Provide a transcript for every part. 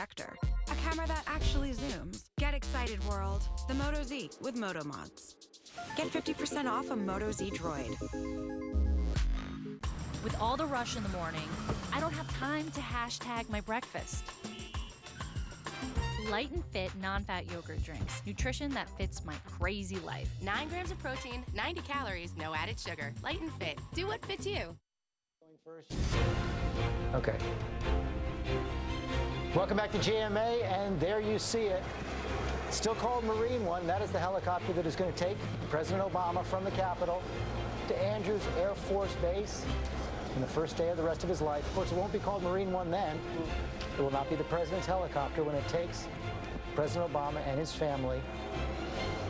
projector, a camera that actually zooms. Get excited, world. The Moto Z with Moto Mods. Get 50% off a Moto Z Droid. With all the rush in the morning, I don't have time to hashtag my breakfast. Light and Fit non-fat yogurt drinks. Nutrition that fits my crazy life. 9 grams of protein, 90 calories, no added sugar. Light and Fit. Do what fits you. Okay. Welcome back to GMA, and there you see it. Still called Marine One. That is the helicopter that is going to take President Obama from the Capitol to Andrews Air Force Base on the first day of the rest of his life. Of course, it won't be called Marine One then. It will not be the president's helicopter when it takes President Obama and his family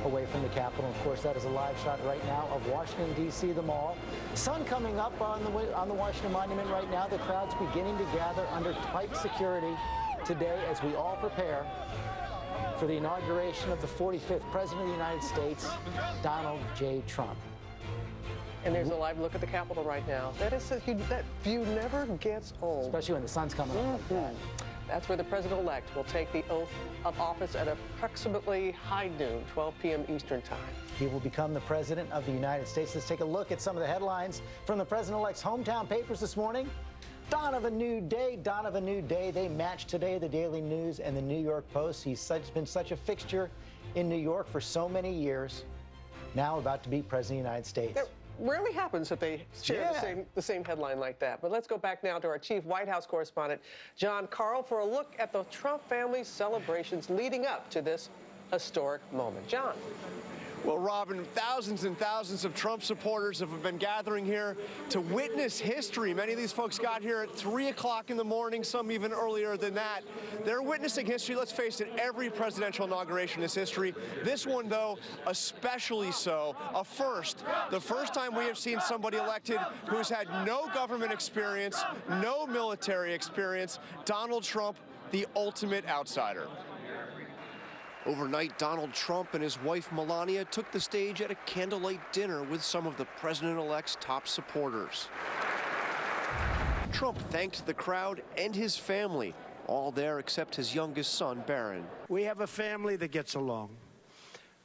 away from the Capitol. Of course, that is a live shot right now of Washington, D.C., the mall. Sun coming up on the Washington Monument right now. The crowd's beginning to gather under tight security today as we all prepare for the inauguration of the 45th President of the United States, Donald J. Trump. And there's a live look at the Capitol right now. That view never gets old. Especially when the sun's coming up like that. That's where the president-elect will take the oath of office at approximately high noon, 12 p.m. Eastern Time. He will become the President of the United States. Let's take a look at some of the headlines from the president-elect's hometown papers this morning. Dawn of a new day, dawn of a new day. They match today, the Daily News and the New York Post. He's been such a fixture in New York for so many years. Now about to be President of the United States. It rarely happens that they share the same headline like that. But let's go back now to our chief White House correspondent, John Karl, for a look at the Trump family's celebrations leading up to this historic moment. John. Well, Robin, thousands and thousands of Trump supporters have been gathering here to witness history. Many of these folks got here at 3 o'clock in the morning, some even earlier than that. They're witnessing history. Let's face it, every presidential inauguration is history. This one, though, especially so, a first. The first time we have seen somebody elected who's had no government experience, no military experience. Donald Trump, the ultimate outsider. Overnight, Donald Trump and his wife Melania took the stage at a candlelight dinner with some of the president-elect's top supporters. Trump thanked the crowd and his family, all there except his youngest son, Barron. We have a family that gets along.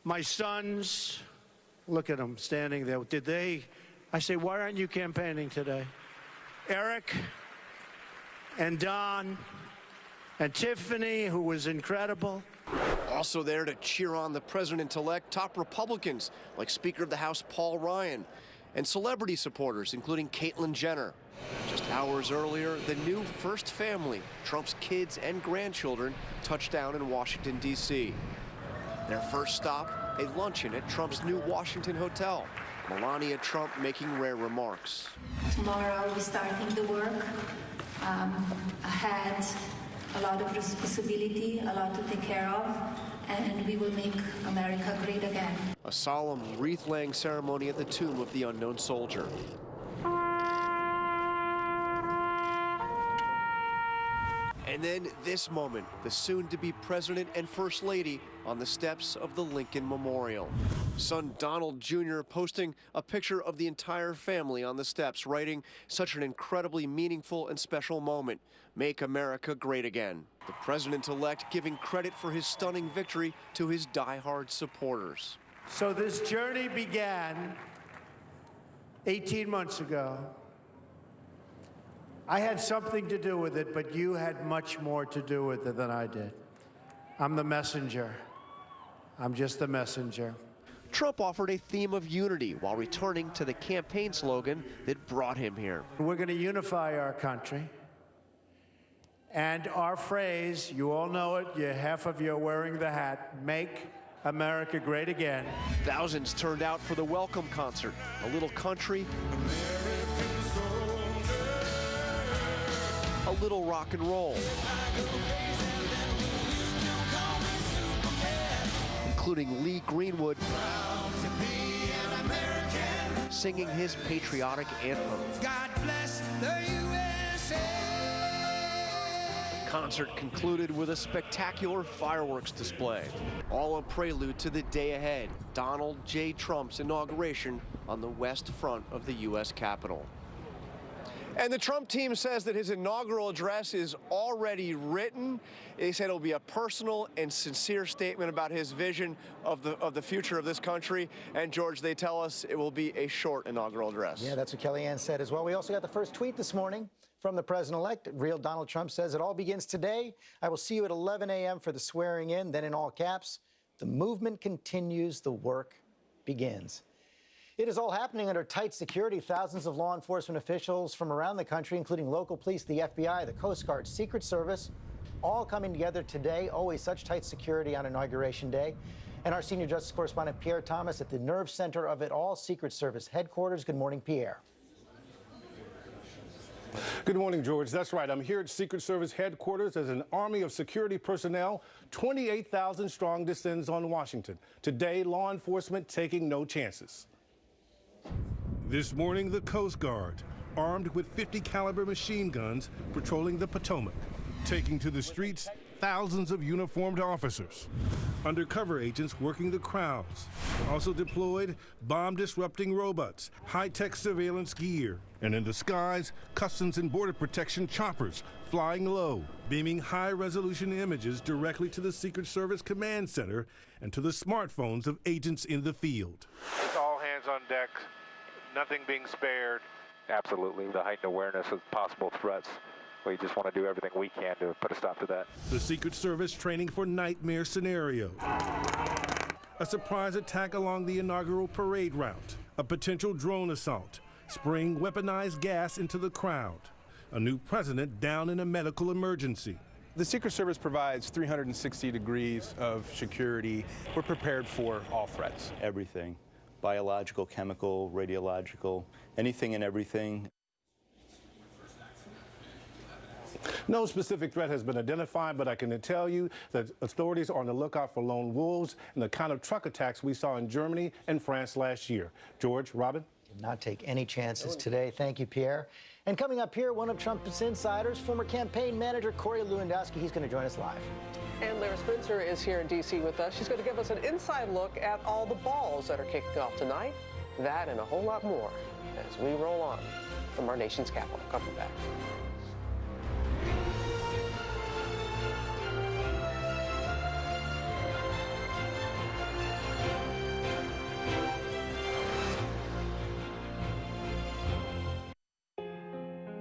My sons, look at them standing there. I say, why aren't you campaigning today? Eric and Don and Tiffany, who was incredible. Also there to cheer on the president-elect, top Republicans like Speaker of the House Paul Ryan, and celebrity supporters, including Caitlyn Jenner. Just hours earlier, the new first family, Trump's kids and grandchildren, touched down in Washington, D.C. Their first stop, a luncheon at Trump's new Washington hotel. Melania Trump making rare remarks. Tomorrow I'll be starting the work. I had a lot of responsibility, a lot to take care of, and we will make America great again. A solemn wreath-laying ceremony at the tomb of the unknown soldier. And then this moment, the soon-to-be president and first lady on the steps of the Lincoln Memorial. Son Donald Jr. posting a picture of the entire family on the steps, writing, "Such an incredibly meaningful and special moment. Make America great again." The president-elect giving credit for his stunning victory to his diehard supporters. So this journey began 18 months ago. I had something to do with it, but you had much more to do with it than I did. I'm the messenger. I'm just the messenger. Trump offered a theme of unity while returning to the campaign slogan that brought him here. We're going to unify our country. And our phrase, you all know it, half of you are wearing the hat, make America great again. Thousands turned out for the welcome concert. A little country, a little rock and roll, including Lee Greenwood singing his patriotic anthem. God bless the USA. Concert concluded with a spectacular fireworks display. All a prelude to the day ahead, Donald J. Trump's inauguration on the west front of the U.S. Capitol. And the Trump team says that his inaugural address is already written. They said it'll be a personal and sincere statement about his vision of the future of this country. And George, they tell us it will be a short inaugural address. Yeah, that's what Kellyanne said as well. We also got the first tweet this morning from the president-elect. Real Donald Trump says, "It all begins today. I will see you at 11 a.m. for the swearing in." Then in all caps, "The movement continues, the work begins." It is all happening under tight security. Thousands of law enforcement officials from around the country, including local police, the FBI, the Coast Guard, Secret Service, all coming together today. Always such tight security on Inauguration Day. And our senior justice correspondent, Pierre Thomas, at the nerve center of it all, Secret Service headquarters. Good morning, Pierre. Good morning, George. That's right. I'm here at Secret Service headquarters as an army of security personnel, 28,000 strong, descends on Washington. Today, law enforcement taking no chances. This morning, the Coast Guard, armed with 50 caliber machine guns, patrolling the Potomac, taking to the streets thousands of uniformed officers. Undercover agents working the crowds. Also deployed, bomb-disrupting robots, high-tech surveillance gear. And in the skies, Customs and Border Protection choppers flying low, beaming high-resolution images directly to the Secret Service Command Center and to the smartphones of agents in the field. It's all hands on deck, nothing being spared. Absolutely, the heightened awareness of possible threats. We just want to do everything we can to put a stop to that. The Secret Service training for nightmare scenarios. A surprise attack along the inaugural parade route. A potential drone assault. Spraying weaponized gas into the crowd. A new president down in a medical emergency. The Secret Service provides 360 degrees of security. We're prepared for all threats. Everything. Biological, chemical, radiological, anything and everything. No specific threat has been identified, but I can tell you that authorities are on the lookout for lone wolves and the kind of truck attacks we saw in Germany and France last year. George, Robin? Did not take any chances today. Thank you, Pierre. And coming up here, one of Trump's insiders, former campaign manager Corey Lewandowski. He's going to join us live. And Lara Spencer is here in D.C. with us. She's going to give us an inside look at all the balls that are kicking off tonight. That and a whole lot more as we roll on from our nation's capital. Coming back.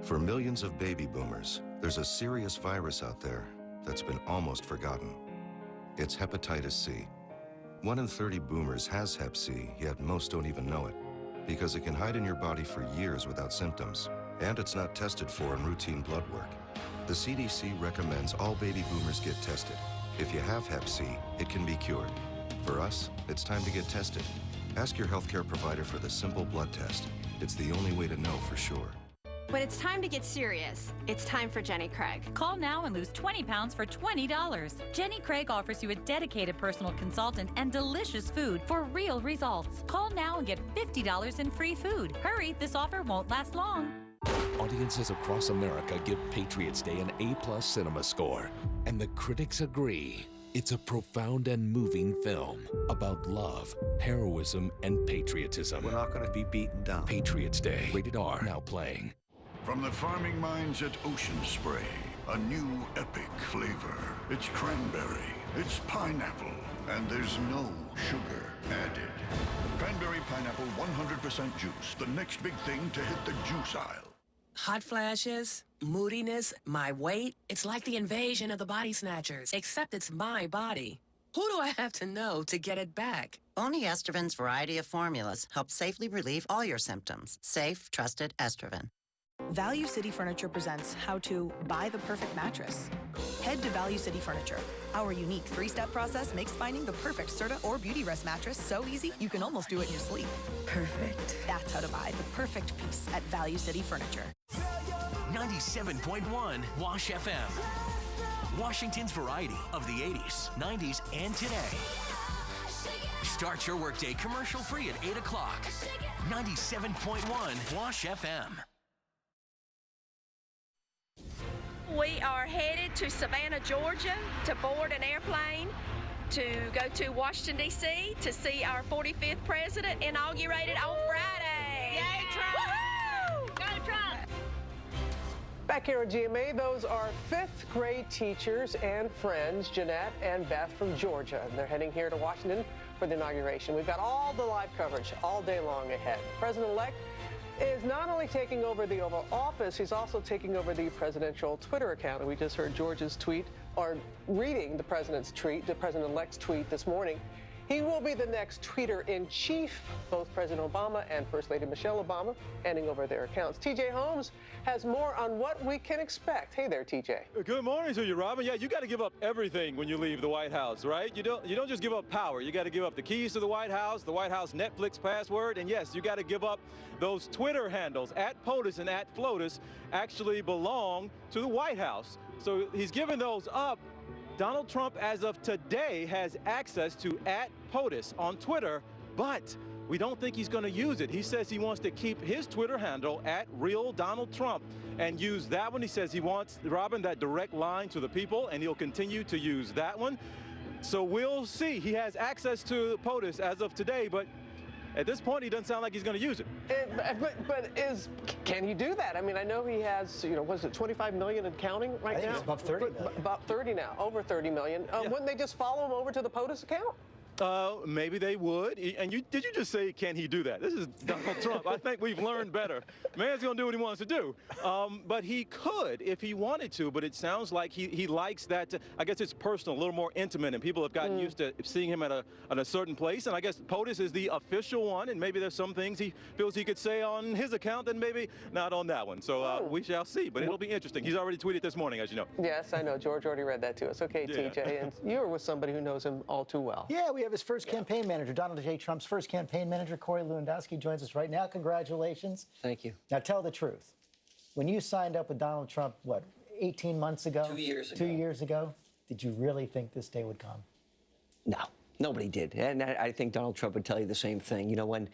For millions of baby boomers, there's a serious virus out there that's been almost forgotten. It's hepatitis C. 1 in 30 boomers has hep C, yet most don't even know it, because it can hide in your body for years without symptoms, and it's not tested for in routine blood work. The CDC recommends all baby boomers get tested. If you have hep C, it can be cured. For us, it's time to get tested. Ask your healthcare provider for the simple blood test. It's the only way to know for sure. When it's time to get serious, it's time for Jenny Craig. Call now and lose 20 pounds for $20. Jenny Craig offers you a dedicated personal consultant and delicious food for real results. Call now and get $50 in free food. Hurry, this offer won't last long. Audiences across America give Patriots Day an A+ cinema score, and the critics agree. It's a profound and moving film about love, heroism, and patriotism. We're not going to be beaten down. Patriots Day, rated R, now playing. From the farming mines at Ocean Spray, a new epic flavor. It's cranberry, it's pineapple, and there's no sugar added. Cranberry pineapple 100% juice, the next big thing to hit the juice aisle. Hot flashes, moodiness, my weight. It's like the invasion of the body snatchers, except it's my body. Who do I have to know to get it back? Only Estroven's variety of formulas help safely relieve all your symptoms. Safe, trusted Estroven. Value City Furniture presents how to buy the perfect mattress. Head to Value City Furniture. Our unique 3-step process makes finding the perfect Serta or Beauty Rest mattress so easy you can almost do it in your sleep. Perfect. That's how to buy the perfect piece at Value City Furniture. 97.1 Wash FM. Washington's variety of the 80s, 90s, and today. Start your workday commercial-free at 8 o'clock. 97.1 Wash FM. We are headed to Savannah, Georgia to board an airplane to go to Washington, D.C. to see our 45th president inaugurated on Friday. Yay, Trump! Woo-hoo! Go, Trump! Back here on GMA, those are 5th grade teachers and friends, Jeanette and Beth from Georgia. And they're heading here to Washington for the inauguration. We've got all the live coverage all day long ahead. President-elect is not only taking over the Oval Office, he's also taking over the presidential Twitter account. And we just heard George's tweet, or reading the president's tweet, the president-elect's tweet this morning. He will be the next tweeter-in-chief. Both President Obama and First Lady Michelle Obama handing over their accounts. TJ Holmes has more on what we can expect. Hey there, TJ. Good morning to you, Robin. Yeah, you got to give up everything when you leave the White House, right? You don't just give up power. You got to give up the keys to the White House Netflix password, and yes, you got to give up those Twitter handles. @POTUS and @FLOTUS actually belong to the White House. So he's giving those up. Donald Trump, as of today, has access to @POTUS on Twitter, but we don't think he's going to use it. He says he wants to keep his Twitter handle @RealDonaldTrump and use that one. He says he wants, Robin, that direct line to the people, and he'll continue to use that one. So we'll see. He has access to POTUS as of today, but at this point, he doesn't sound like he's going to use it. Can he do that? I mean, I know he has, was it 25 million and counting right now? I think it's above 30 million. About 30 now, over 30 million. Wouldn't they just follow him over to the POTUS account? Maybe they would. And did you just say, can he do that? This is Donald Trump. I think we've learned better. Man's going to do what he wants to do. But he could if he wanted to, but it sounds like he likes that. I guess it's personal, a little more intimate, and people have gotten used to seeing him at a certain place. And I guess POTUS is the official one, and maybe there's some things he feels he could say on his account and maybe not on that one. So we shall see, but it'll be interesting. He's already tweeted this morning, as you know. Yes, I know. George already read that to us. Okay, Yeah. TJ, and you're with somebody who knows him all too well. Yeah, we have his first campaign manager, Donald J. Trump's first campaign manager, Corey Lewandowski, joins us right now. Congratulations. Thank you. Now, tell the truth. When you signed up with Donald Trump, 18 months ago? 2 years ago. 2 years ago, did you really think this day would come? No, nobody did. And I think Donald Trump would tell you the same thing. When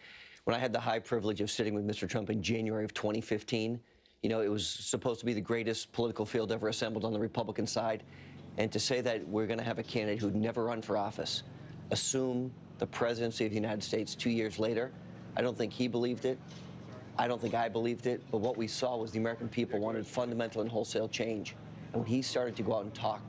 I had the high privilege of sitting with Mr. Trump in January of 2015, it was supposed to be the greatest political field ever assembled on the Republican side. And to say that we're going to have a candidate who'd never run for office assume the presidency of the United States 2 years later, I don't think he believed it. I don't think I believed it. But what we saw was the American people wanted fundamental and wholesale change. And when he started to go out and talk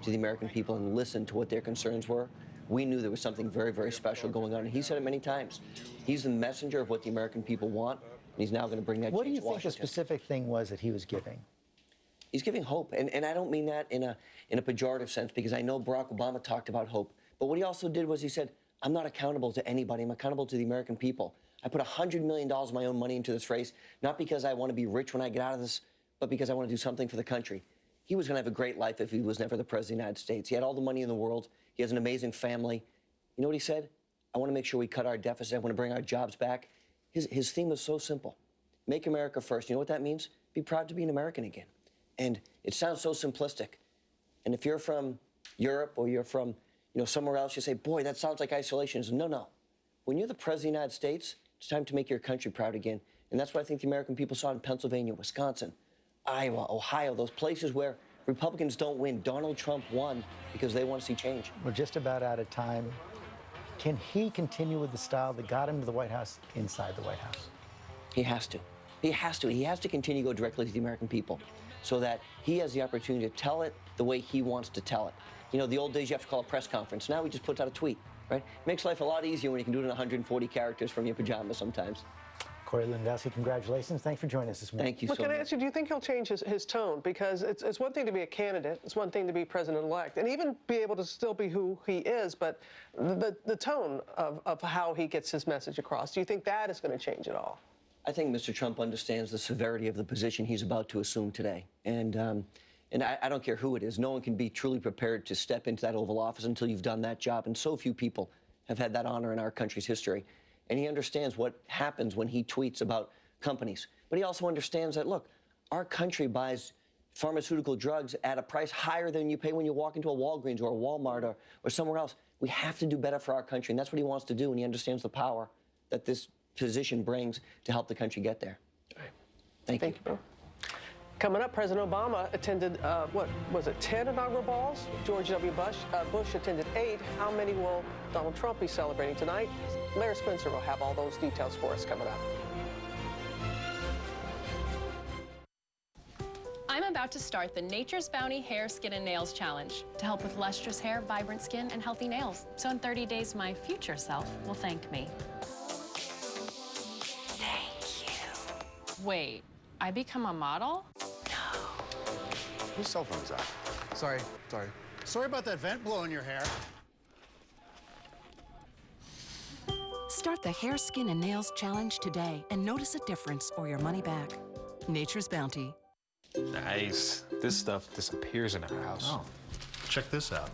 to the American people and listen to what their concerns were, we knew there was something very, very special going on. And he said it many times. He's the messenger of what the American people want, and he's now going to bring that change to Washington. What do you think the specific thing was that he was giving? He's giving hope. And I don't mean that in a pejorative sense, because I know Barack Obama talked about hope. But what he also did was he said, I'm not accountable to anybody. I'm accountable to the American people. I put $100 million of my own money into this race, not because I want to be rich when I get out of this, but because I want to do something for the country. He was going to have a great life if he was never the president of the United States. He had all the money in the world. He has an amazing family. You know what he said? I want to make sure we cut our deficit. I want to bring our jobs back. His theme was so simple. Make America first. You know what that means? Be proud to be an American again. And it sounds so simplistic. And if you're from Europe or you're from somewhere else, you say, boy, that sounds like isolationism. No. When you're the president of the United States, it's time to make your country proud again. And that's what I think the American people saw in Pennsylvania, Wisconsin, Iowa, Ohio, those places where Republicans don't win. Donald Trump won because they want to see change. We're just about out of time. Can he continue with the style that got him to the White House inside the White House? He has to. He has to. He has to continue to go directly to the American people so that he has the opportunity to tell it the way he wants to tell it. The old days you have to call a press conference. Now he just puts out a tweet, right? Makes life a lot easier when you can do it in 140 characters from your pajamas sometimes. Corey Lewandowski, congratulations. Thanks for joining us this morning. Thank you so much. Can I ask you, do you think he'll change his tone? Because it's one thing to be a candidate, it's one thing to be president-elect, and even be able to still be who he is, but the tone of how he gets his message across, do you think that is going to change at all? I think Mr. Trump understands the severity of the position he's about to assume today. And I don't care who it is. No one can be truly prepared to step into that Oval Office until you've done that job. And so few people have had that honor in our country's history. And he understands what happens when he tweets about companies. But he also understands that, look, our country buys pharmaceutical drugs at a price higher than you pay when you walk into a Walgreens or a Walmart or somewhere else. We have to do better for our country. And that's what he wants to do. And he understands the power that this position brings to help the country get there. All right. Thank you. Bro. Coming up, President Obama attended, 10 inaugural balls? George W. Bush attended 8. How many will Donald Trump be celebrating tonight? Larry Spencer will have all those details for us coming up. about to start the Nature's Bounty Hair, Skin, and Nails Challenge to help with lustrous hair, vibrant skin, and healthy nails. So in 30 days, my future self will thank me. Thank you. Wait, I become a model? Whose cell phone is that? Sorry. Sorry about that vent blowing your hair. Start the Hair, Skin, and Nails Challenge today and notice a difference or your money back. Nature's Bounty. Nice. This stuff disappears in our house. Oh, check this out.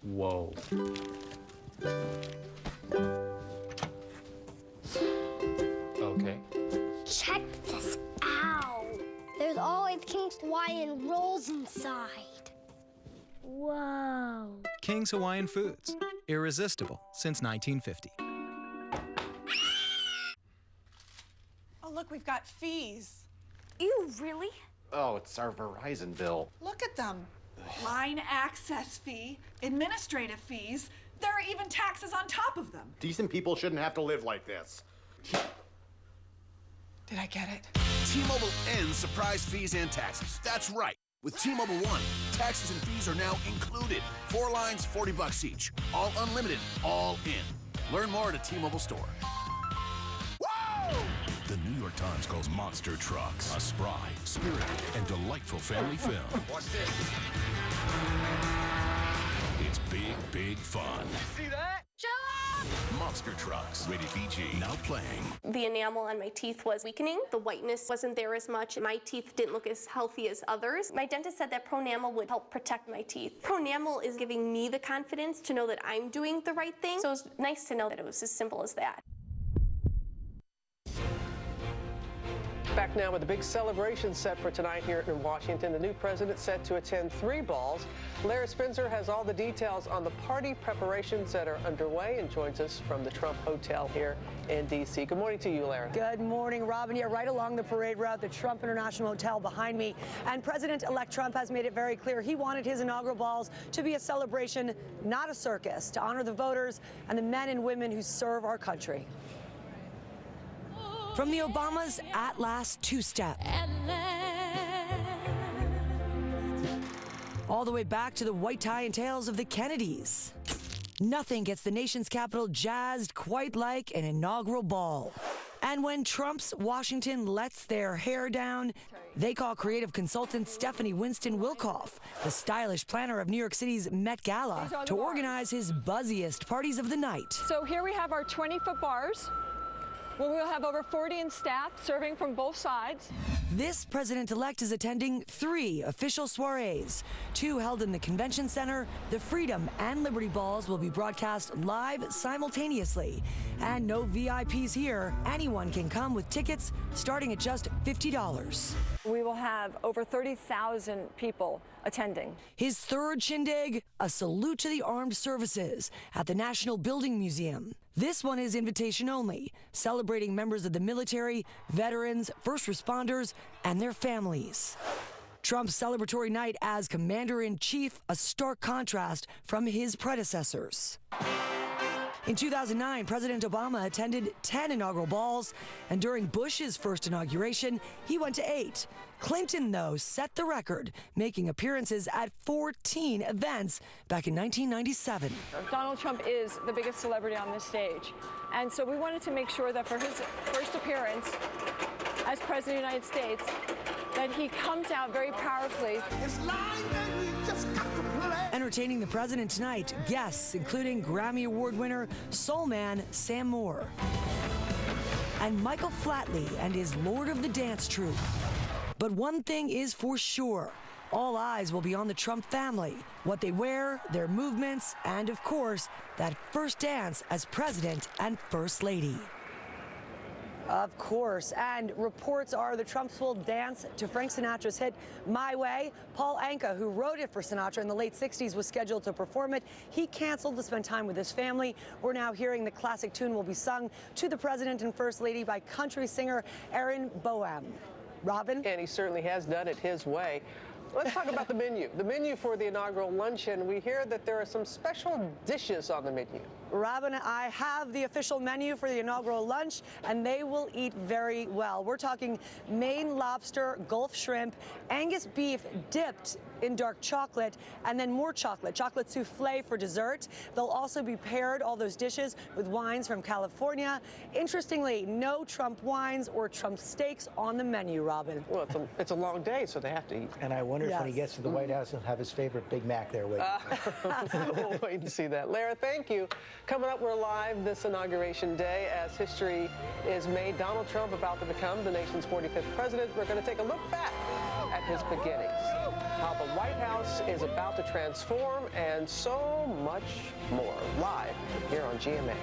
Whoa. Okay. Check this out. There's always King's Hawaiian rolls inside. Whoa. King's Hawaiian Foods. Irresistible since 1950. Oh, look, we've got fees. Ew, really? Oh, it's our Verizon bill. Look at them. Line access fee, administrative fees. There are even taxes on top of them. Decent people shouldn't have to live like this. Did I get it? T-Mobile ends surprise fees and taxes. That's right. With T-Mobile One, taxes and fees are now included. 4 lines, $40 each. All unlimited, all in. Learn more at a T-Mobile store. Woo! The New York Times calls Monster Trucks a spry, spirited, and delightful family film. Watch this. It's big, big fun. See that? Monster Trucks, rated PG, now playing. The enamel on my teeth was weakening. The whiteness wasn't there as much. My teeth didn't look as healthy as others. My dentist said that Pronamel would help protect my teeth. Pronamel is giving me the confidence to know that I'm doing the right thing. So it's nice to know that it was as simple as that. Back now with a big celebration set for tonight here in Washington. The new president set to attend 3 balls. Lara Spencer has all the details on the party preparations that are underway and joins us from the Trump Hotel here in D.C. Good morning to you, Lara. Good morning, Robin. Yeah, right along the parade route, the Trump International Hotel behind me. And President-elect Trump has made it very clear he wanted his inaugural balls to be a celebration, not a circus, to honor the voters and the men and women who serve our country. From the Obamas' At Last two-step, all the way back to the white tie and tails of the Kennedys. Nothing gets the nation's capital jazzed quite like an inaugural ball. And when Trump's Washington lets their hair down, they call creative consultant Stephanie Winston Wilkoff, the stylish planner of New York City's Met Gala, to organize his buzziest parties of the night. So here we have our 20-foot bars, where we'll have over 40 in staff serving from both sides. This president-elect is attending 3 official soirees, 2 held in the Convention Center. The Freedom and Liberty Balls will be broadcast live simultaneously. And no VIPs here. Anyone can come with tickets starting at just $50. We will have over 30,000 people attending. His third shindig, a salute to the armed services at the National Building Museum. This one is invitation only, celebrating members of the military, veterans, first responders, and their families. Trump's celebratory night as Commander-in-Chief, a stark contrast from his predecessors. In 2009, President Obama attended 10 inaugural balls, and during Bush's first inauguration, he went to 8. Clinton, though, set the record, making appearances at 14 events back in 1997. Donald Trump is the biggest celebrity on this stage. And so we wanted to make sure that for his first appearance as President of the United States, that he comes out very powerfully. Entertaining the president tonight, guests including Grammy Award winner soul man Sam Moore and Michael Flatley and his Lord of the Dance troupe. But one thing is for sure, all eyes will be on the Trump family, what they wear, their movements, and of course, that first dance as president and first lady. Of course, and reports are the Trumps will dance to Frank Sinatra's hit My Way. Paul Anka, who wrote it for Sinatra in the late 60s, was scheduled to perform it. He canceled to spend time with his family. We're now hearing the classic tune will be sung to the president and first lady by country singer Aaron Boehm. Robin? And he certainly has done it his way. Let's talk about the menu. The menu for the inaugural luncheon. We hear that there are some special dishes on the menu. Robin and I have the official menu for the inaugural lunch, and they will eat very well. We're talking Maine lobster, Gulf shrimp, Angus beef dipped in dark chocolate, and then more chocolate souffle for dessert. They'll also be paired, all those dishes, with wines from California. Interestingly, no Trump wines or Trump steaks on the menu, Robin. Well, it's a long day, so they have to eat. And I wonder if when he gets to the White House, he'll have his favorite Big Mac there waiting. We'll wait to see that. Lara, thank you. Coming up, we're live this inauguration day as history is made. Donald Trump about to become the nation's 45th president. We're going to take a look back at his beginnings, how the White House is about to transform, and so much more. Live here on GMA.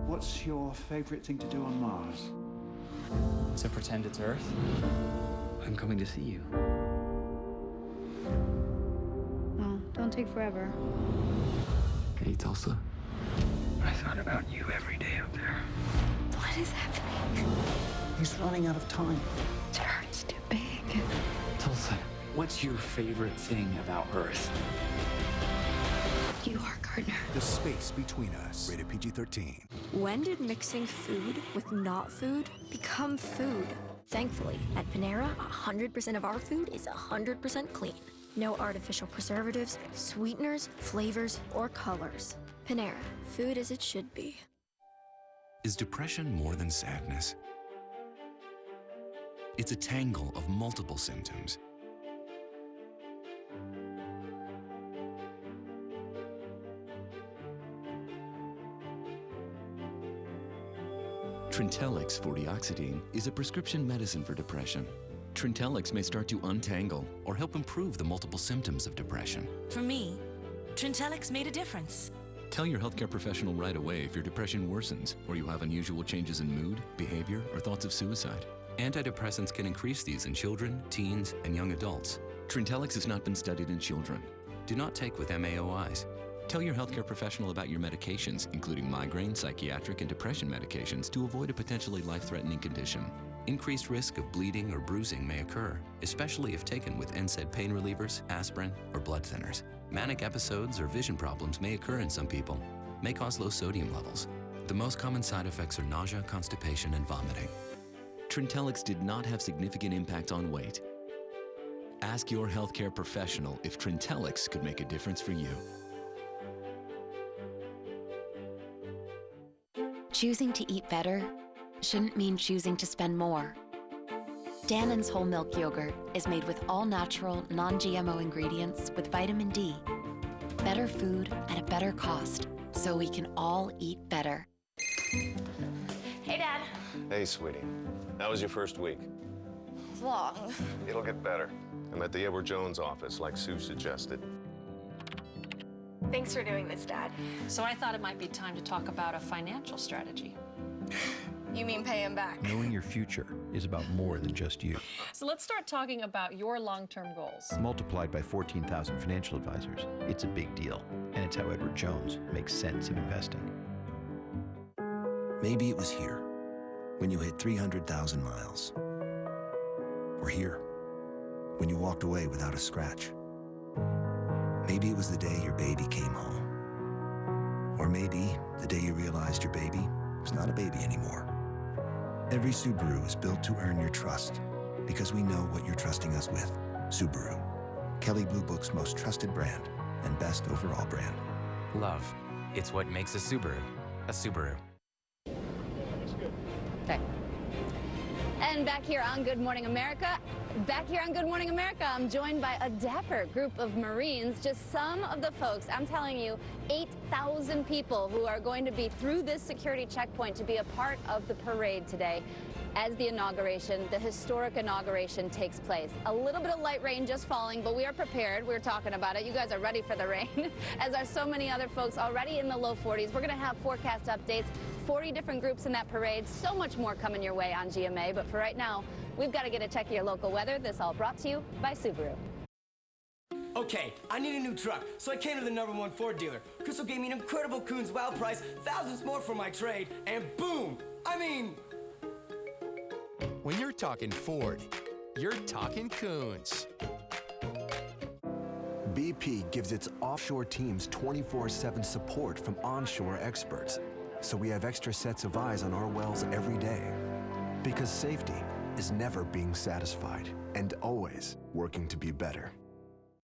What's your favorite thing to do on Mars? To pretend it's Earth. I'm coming to see you. Well, don't take forever. Hey, Tulsa. I thought about you every day up there. What is happening? He's running out of time. Earth's too big. Tulsa, what's your favorite thing about Earth? You are Gardner. The Space Between Us. Rated PG-13. When did mixing food with not food become food? Thankfully, at Panera, 100% of our food is 100% clean. No artificial preservatives, sweeteners, flavors, or colors. Panera, food as it should be. Is depression more than sadness? It's a tangle of multiple symptoms. Trintellix 40-oxidine is a prescription medicine for depression. Trintellix may start to untangle or help improve the multiple symptoms of depression. For me, Trintellix made a difference. Tell your healthcare professional right away if your depression worsens or you have unusual changes in mood, behavior, or thoughts of suicide. Antidepressants can increase these in children, teens, and young adults. Trintellix has not been studied in children. Do not take with MAOIs. Tell your healthcare professional about your medications, including migraine, psychiatric, and depression medications, to avoid a potentially life-threatening condition. Increased risk of bleeding or bruising may occur, especially if taken with NSAID pain relievers, aspirin, or blood thinners. Manic episodes or vision problems may occur in some people, may cause low sodium levels. The most common side effects are nausea, constipation, and vomiting. Trintellix did not have significant impact on weight. Ask your healthcare professional if Trintellix could make a difference for you. Choosing to eat better shouldn't mean choosing to spend more. Dannon's whole milk yogurt is made with all-natural, non-GMO ingredients with vitamin D. Better food at a better cost, so we can all eat better. Hey, Dad. Hey, sweetie. How was your first week? It's long. It'll get better. I'm at the Edward Jones office, like Sue suggested. Thanks for doing this, Dad. So I thought it might be time to talk about a financial strategy. You mean pay him back? Knowing your future is about more than just you. So let's start talking about your long-term goals. Multiplied by 14,000 financial advisors, it's a big deal. And it's how Edward Jones makes sense of investing. Maybe it was here, when you hit 300,000 miles. Or here, when you walked away without a scratch. Maybe it was the day your baby came home. Or maybe the day you realized your baby was not a baby anymore. Every Subaru is built to earn your trust because we know what you're trusting us with. Subaru, Kelley Blue Book's most trusted brand and best overall brand. Love. It's what makes a Subaru a Subaru. Okay. And back here on Good Morning America, I'm joined by a dapper group of Marines, just some of the folks, I'm telling you, 8,000 people who are going to be through this security checkpoint to be a part of the parade today as the historic inauguration takes place. A little bit of light rain just falling, but we are prepared. We're talking about it. You guys are ready for the rain, as are so many other folks already in the low 40s. We're going to have forecast updates, 40 different groups in that parade, so much more coming your way on GMA. But for right now, we've got to get a check of your local weather. This all brought to you by Subaru. Okay, I need a new truck, so I came to the #1 Ford dealer. Crystal gave me an incredible Coons wow price, thousands more for my trade, and boom! When you're talking Ford, you're talking Coons. BP gives its offshore teams 24/7 support from onshore experts, so we have extra sets of eyes on our wells every day. Because safety is never being satisfied and always working to be better.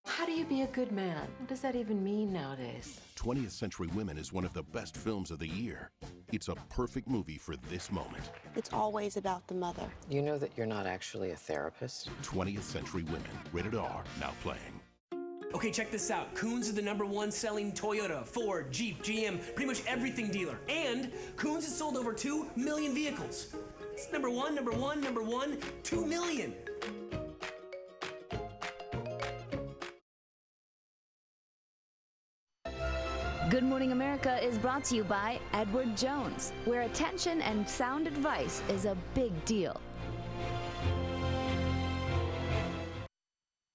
How do you be a good man? What does that even mean nowadays? 20th Century Women is one of the best films of the year. It's a perfect movie for this moment. It's always about the mother. You know that you're not actually a therapist? 20th Century Women, rated R, now playing. Okay, check this out. Coons is the #1 selling Toyota, Ford, Jeep, GM, pretty much everything dealer. And Coons has sold over 2 million vehicles. It's number one, 2 million. Good Morning America is brought to you by Edward Jones, where attention and sound advice is a big deal.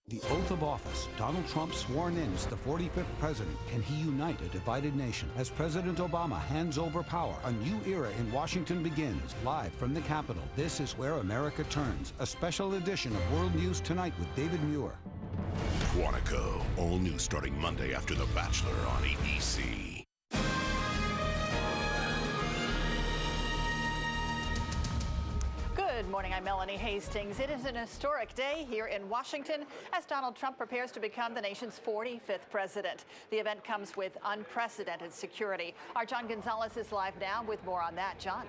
The oath of office. Donald Trump sworn in as the 45th president. Can he unite a divided nation? As President Obama hands over power, a new era in Washington begins. Live from the Capitol, this is Where America Turns, a special edition of World News Tonight with David Muir. Quantico, all new starting Monday after The Bachelor on ABC. Good morning, I'm Melanie Hastings. It is an historic day here in Washington as Donald Trump prepares to become the nation's 45th president. The event comes with unprecedented security. Our John Gonzalez is live now with more on that. John.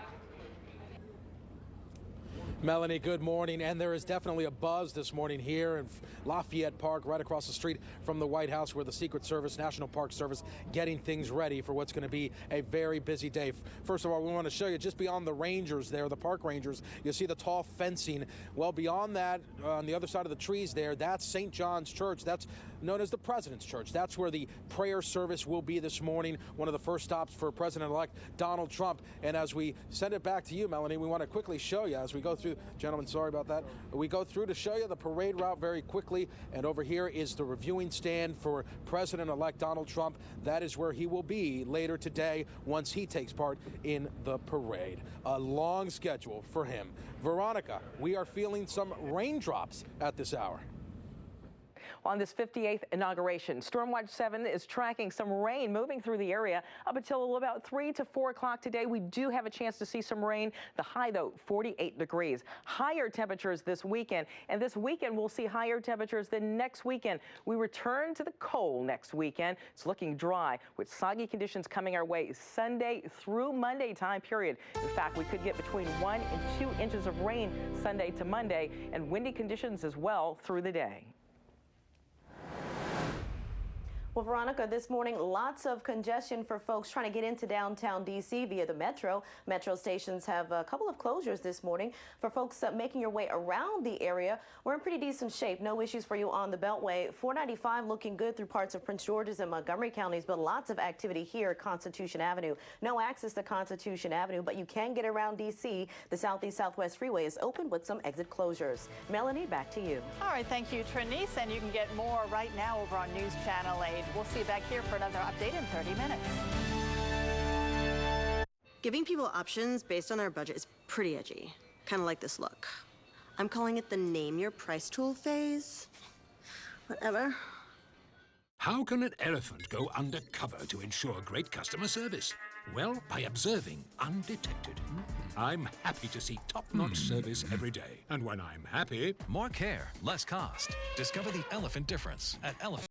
Melanie, good morning. And there is definitely a buzz this morning here in Lafayette Park, right across the street from the White House, where the Secret Service, National Park Service, getting things ready for what's going to be a very busy day. First of all, we want to show you just beyond the rangers there, the park rangers, you'll see the tall fencing. Well, beyond that, on the other side of the trees there, that's St. John's Church. That's known as the President's Church. That's where the prayer service will be this morning, one of the first stops for President-elect Donald Trump. And as we send it back to you, Melanie, we want to quickly show you as we go through. Gentlemen, sorry about that. We go through to show you the parade route very quickly. And over here is the reviewing stand for President-elect Donald Trump. That is where he will be later today once he takes part in the parade. A long schedule for him. Veronica, we are feeling some raindrops at this hour. On this 58th inauguration, Stormwatch 7 is tracking some rain moving through the area up until about 3 to 4 o'clock today. We do have a chance to see some rain. The high, though, 48 degrees. Higher temperatures this weekend, and this weekend we'll see higher temperatures than next weekend. We return to the cold next weekend. It's looking dry with soggy conditions coming our way Sunday through Monday time period. In fact, we could get between 1 and 2 inches of rain Sunday to Monday, and windy conditions as well through the day. Well, Veronica, this morning, lots of congestion for folks trying to get into downtown D.C. via the metro. Metro stations have a couple of closures this morning. For folks making your way around the area, we're in pretty decent shape. No issues for you on the Beltway. 495 looking good through parts of Prince George's and Montgomery counties, but lots of activity here at Constitution Avenue. No access to Constitution Avenue, but you can get around D.C. The Southeast Southwest Freeway is open with some exit closures. Melanie, back to you. All right, thank you, Trinice, and you can get more right now over on News Channel 8. We'll see you back here for another update in 30 minutes. Giving people options based on their budget is pretty edgy. Kind of like this look. I'm calling it the name your price tool phase. Whatever. How can an elephant go undercover to ensure great customer service? Well, by observing undetected. I'm happy to see top-notch service every day. And when I'm happy... More care, less cost. Discover the elephant difference at Elephant.